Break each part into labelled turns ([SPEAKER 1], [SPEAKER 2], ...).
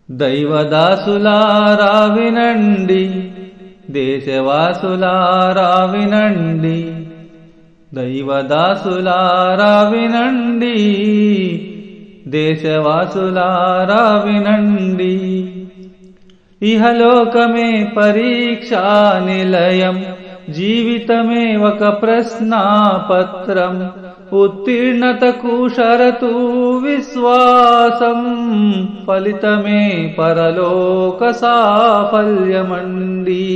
[SPEAKER 1] దైవదాసులారా వినండి, దేశవాసులారా వినండి. దైవదాసులారా వినండి, దేశవాసులారా వినండి. ఇహలోకమే పరీక్షా నిలయం, జీవితమే ఒక ప్రశ్నాపత్రం. ఉత్తీర్ణతకు షరతు విశ్వాసం, ఫలితమే పరలోక సాఫల్యమండి.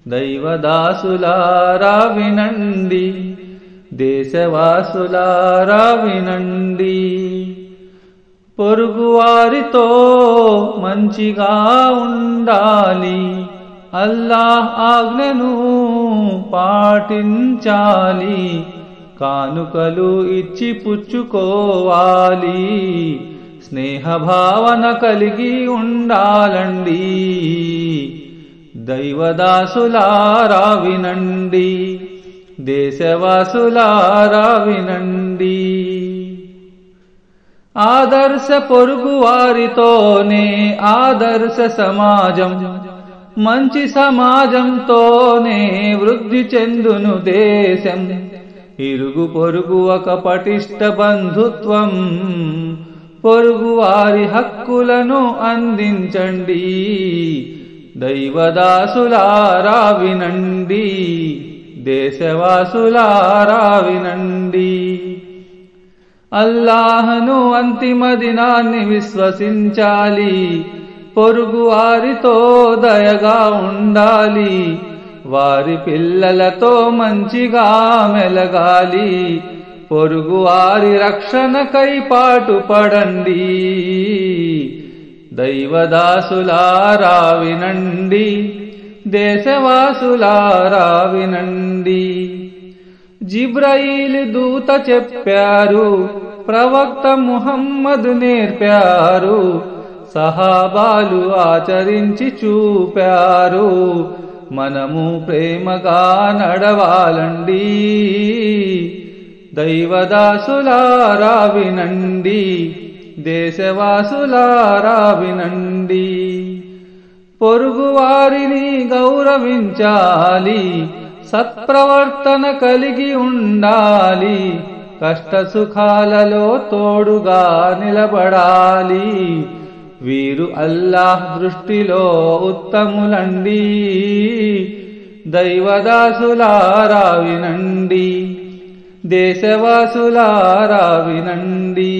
[SPEAKER 1] దైవదాసులారా వినండి, దేశవాసులారా వినండి. పొరుగువారితో మంచిగా ఉండాలి, అల్లాహ్ ఆజ్ఞను పాటించాలి. కానుకలు ఇచ్చి పుచ్చుకోవాలి, స్నేహభావన కలిగి ఉండాలండి. దైవదాసులారా వినండి, దేశవాసులారా వినండి. ఆదర్శ పొరుగువారితోనే ఆదర్శ సమాజం, మంచి సమాజంతోనే వృద్ధి చెందును దేశం. ఇరుగు పొరుగు ఒక పటిష్ట బంధుత్వం, పొరుగువారి హక్కులను అందించండి. దైవదాసులారా వినండి, దేశవాసులారా వినండి. అల్లాహ్ను అంతిమ దినాన్ని విశ్వసించాలి, పొరుగు వారితో దయగా ఉండాలి. వారి పిల్లలతో మంచిగా మెలగాలి, పొరుగు వారి రక్షణకై పాటుపడండి. దైవదాసులారా వినండి, దేశవాసులారా వినండి. జిబ్రాయిల్ దూత చెప్పారు, ప్రవక్త ముహమ్మద్ నేర్పారు, సహాబాలు ఆచరించి చూపారు. మనము ప్రేమగా నడవాలండి. దైవదాసులారా వినండి, దేశవాసులారా వినండి. పొరుగు వారిని గౌరవించాలి, సత్ప్రవర్తన కలిగి ఉండాలి. కష్ట సుఖాలలో తోడుగా నిలబడాలి. వీరు అల్లాహ్ దృష్టిలో ఉత్తములండి. దైవదాసులారా వినండి, దేశవాసులారా వినండి.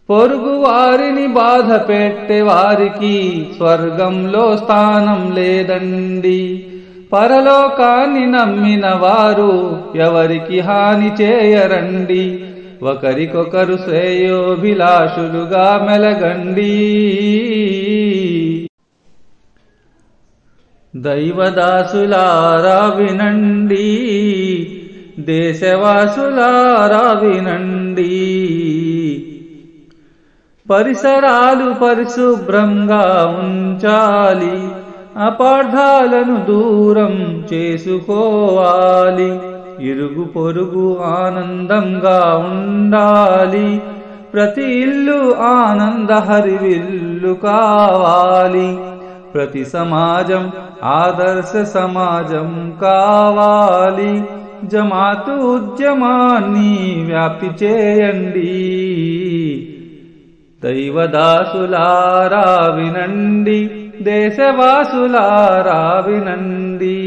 [SPEAKER 1] పొరుగు వారిని బాధ పెట్టే వారికి స్వర్గంలో స్థానం లేదండి. పరలోకాన్ని నమ్మిన వారు ఎవరికి హాని చేయరండి. ఒకరికొకరు శ్రేయోభిలాషులుగా మెలగండి. దైవదాసులారా వినండి, దేశవాసులారా వినండి. పరిసరాలు పరిశుభ్రంగా ఉంచాలి, అపార్థాలను దూరం చేసుకోవాలి. ఇరుగు పొరుగు ఆనందంగా ఉండాలి, ప్రతి ఇల్లు ఆనంద హరివిల్లు కావాలి. ప్రతి సమాజం ఆదర్శ సమాజం కావాలి. జమాతు ఉద్యమాన్ని వ్యాప్తి చేయండి. దైవదాసులారా వినండి, దేశవాసులారా వినండి.